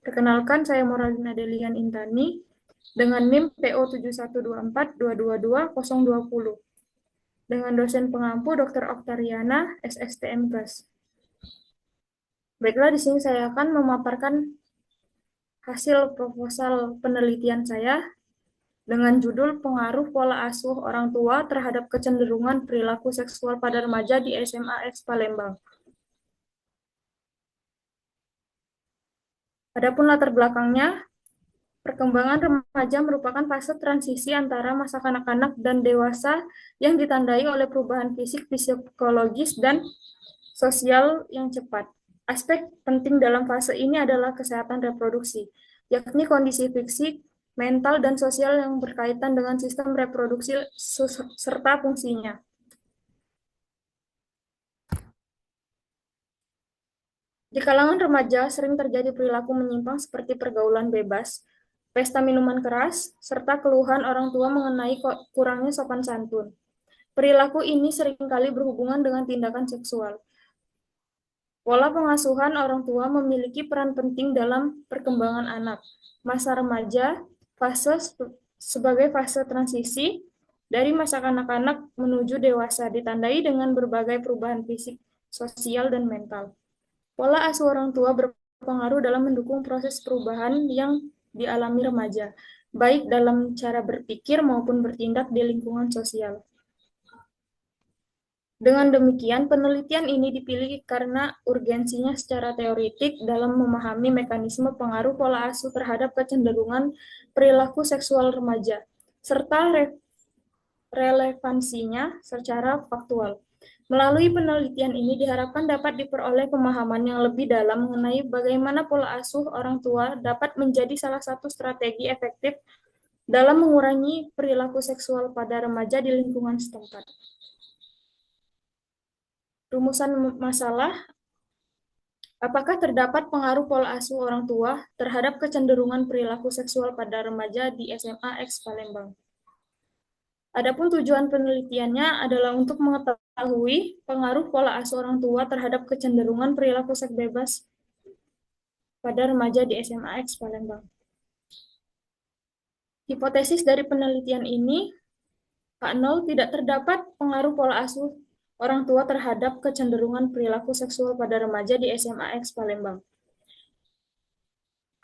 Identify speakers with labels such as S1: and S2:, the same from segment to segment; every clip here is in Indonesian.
S1: Perkenalkan, saya Moralina Delian Intani dengan NIM PO 71242222020 dengan dosen pengampu Dr. Oktariana, SSTM Plus. Baiklah, di sini saya akan memaparkan hasil proposal penelitian saya dengan judul Pengaruh Pola Asuh Orang Tua Terhadap Kecenderungan Perilaku Seksual pada Remaja di SMA X Palembang. Adapun latar belakangnya, perkembangan remaja merupakan fase transisi antara masa kanak-kanak dan dewasa yang ditandai oleh perubahan fisik, psikologis, dan sosial yang cepat. Aspek penting dalam fase ini adalah kesehatan reproduksi, yakni kondisi fisik, mental, dan sosial yang berkaitan dengan sistem reproduksi serta fungsinya. Di kalangan remaja sering terjadi perilaku menyimpang seperti pergaulan bebas, pesta minuman keras, serta keluhan orang tua mengenai kurangnya sopan santun. Perilaku ini seringkali berhubungan dengan tindakan seksual. Pola pengasuhan orang tua memiliki peran penting dalam perkembangan anak. Masa remaja, sebagai fase transisi dari masa kanak-kanak menuju dewasa, ditandai dengan berbagai perubahan fisik, sosial, dan mental. Pola asuh orang tua berpengaruh dalam mendukung proses perubahan yang dialami remaja, baik dalam cara berpikir maupun bertindak di lingkungan sosial. Dengan demikian, penelitian ini dipilih karena urgensinya secara teoritik dalam memahami mekanisme pengaruh pola asuh terhadap kecenderungan perilaku seksual remaja, serta relevansinya secara faktual. Melalui penelitian ini diharapkan dapat diperoleh pemahaman yang lebih dalam mengenai bagaimana pola asuh orang tua dapat menjadi salah satu strategi efektif dalam mengurangi perilaku seksual pada remaja di lingkungan setempat. Rumusan masalah, apakah terdapat pengaruh pola asuh orang tua terhadap kecenderungan perilaku seksual pada remaja di SMA X Palembang? Adapun tujuan penelitiannya adalah untuk mengetahui pengaruh pola asuh orang tua terhadap kecenderungan perilaku seks bebas pada remaja di SMA X Palembang. Hipotesis dari penelitian ini, K0, tidak terdapat pengaruh pola asuh orang tua terhadap kecenderungan perilaku seksual pada remaja di SMA X Palembang.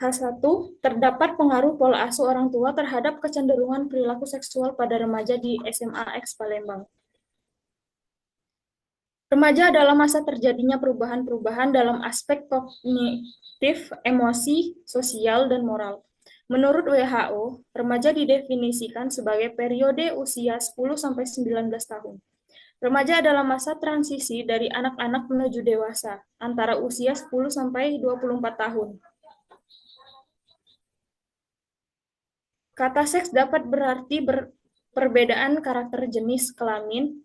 S1: H1, terdapat pengaruh pola asuh orang tua terhadap kecenderungan perilaku seksual pada remaja di SMA X Palembang. Remaja adalah masa terjadinya perubahan-perubahan dalam aspek kognitif, emosi, sosial, dan moral. Menurut WHO, remaja didefinisikan sebagai periode usia 10-19 tahun. Remaja adalah masa transisi dari anak-anak menuju dewasa, antara usia 10-24 tahun. Kata seks dapat berarti perbedaan karakter jenis kelamin,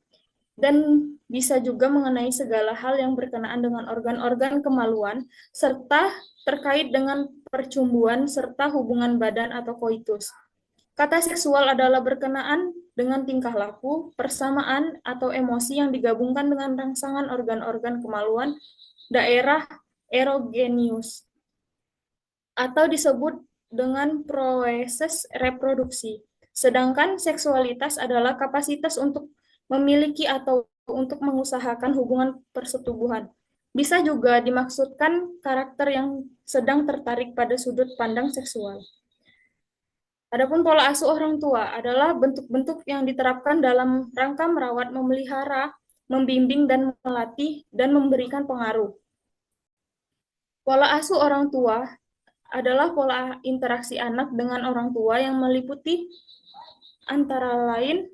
S1: dan bisa juga mengenai segala hal yang berkenaan dengan organ-organ kemaluan, serta terkait dengan percumbuan serta hubungan badan atau koitus. Kata seksual adalah berkenaan dengan tingkah laku, persamaan, atau emosi yang digabungkan dengan rangsangan organ-organ kemaluan daerah erogenius, atau disebut dengan proses reproduksi. Sedangkan seksualitas adalah kapasitas untuk memiliki atau untuk mengusahakan hubungan persetubuhan. Bisa juga dimaksudkan karakter yang sedang tertarik pada sudut pandang seksual. Adapun pola asuh orang tua adalah bentuk-bentuk yang diterapkan dalam rangka merawat, memelihara, membimbing, dan melatih, dan memberikan pengaruh. Pola asuh orang tua adalah pola interaksi anak dengan orang tua yang meliputi antara lain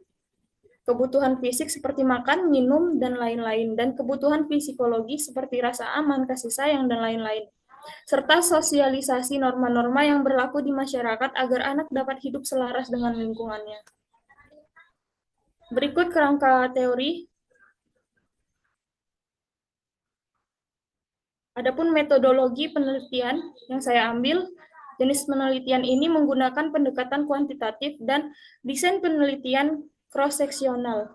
S1: kebutuhan fisik seperti makan, minum, dan lain-lain, dan kebutuhan psikologi seperti rasa aman, kasih sayang, dan lain-lain, serta sosialisasi norma-norma yang berlaku di masyarakat agar anak dapat hidup selaras dengan lingkungannya. Berikut kerangka teori. Adapun metodologi penelitian yang saya ambil, jenis penelitian ini menggunakan pendekatan kuantitatif dan desain penelitian cross-seksional.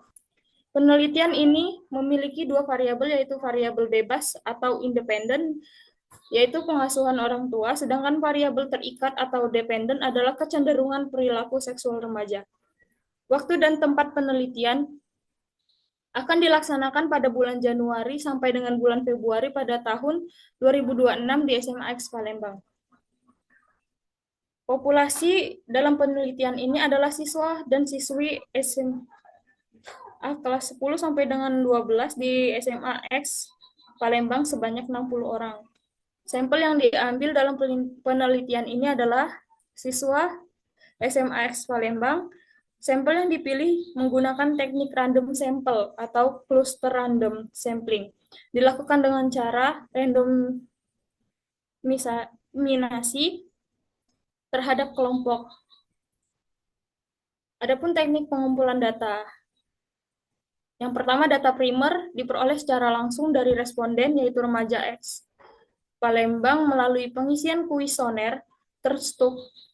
S1: Penelitian ini memiliki dua variabel, yaitu variabel bebas atau independen yaitu pengasuhan orang tua, sedangkan variabel terikat atau dependen adalah kecenderungan perilaku seksual remaja. Waktu dan tempat penelitian akan dilaksanakan pada bulan Januari sampai dengan bulan Februari pada tahun 2026 di SMA X Palembang. Populasi dalam penelitian ini adalah siswa dan siswi SMA kelas 10 sampai dengan 12 di SMA X Palembang sebanyak 60 orang. Sampel yang diambil dalam penelitian ini adalah siswa SMA X Palembang. Sampel yang dipilih menggunakan teknik random sample atau cluster random sampling. Dilakukan dengan cara randomisasi terhadap kelompok. Adapun teknik pengumpulan data. Yang pertama, data primer diperoleh secara langsung dari responden, yaitu remaja X Palembang melalui pengisian kuesioner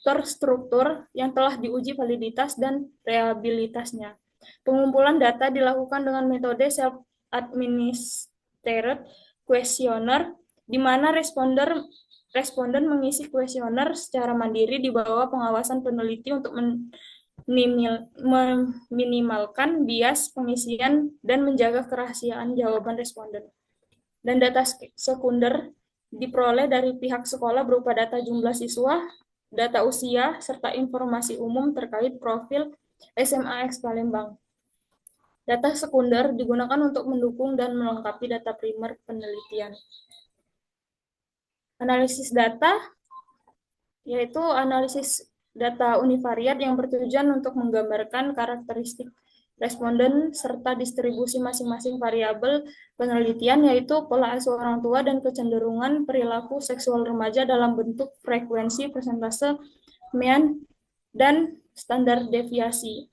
S1: terstruktur yang telah diuji validitas dan reliabilitasnya. Pengumpulan data dilakukan dengan metode self-administered questionnaire, di mana responden mengisi kuesioner secara mandiri di bawah pengawasan peneliti untuk meminimalkan bias pengisian dan menjaga kerahasiaan jawaban responden. Dan data sekunder diperoleh dari pihak sekolah berupa data jumlah siswa, data usia, serta informasi umum terkait profil SMA X Palembang. Data sekunder digunakan untuk mendukung dan melengkapi data primer penelitian. Analisis data, yaitu analisis data univariat yang bertujuan untuk menggambarkan karakteristik responden serta distribusi masing-masing variabel penelitian, yaitu pola asuh orang tua dan kecenderungan perilaku seksual remaja dalam bentuk frekuensi, persentase, mean, dan standar deviasi.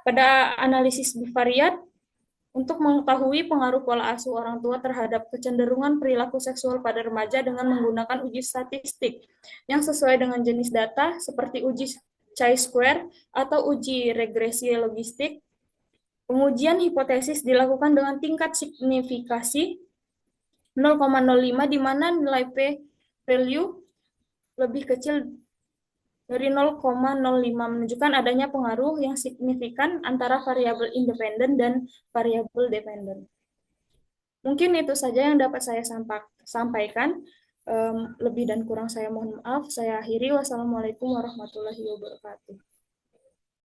S1: Pada analisis bivariat, untuk mengetahui pengaruh pola asuh orang tua terhadap kecenderungan perilaku seksual pada remaja dengan menggunakan uji statistik yang sesuai dengan jenis data seperti uji chi-square atau uji regresi logistik. Pengujian hipotesis dilakukan dengan tingkat signifikasi 0,05 di mana nilai p-value lebih kecil dari 0,05 menunjukkan adanya pengaruh yang signifikan antara variabel independen dan variabel dependen. Mungkin itu saja yang dapat saya sampaikan. Lebih dan kurang saya mohon maaf. Saya akhiri. Wassalamualaikum warahmatullahi wabarakatuh.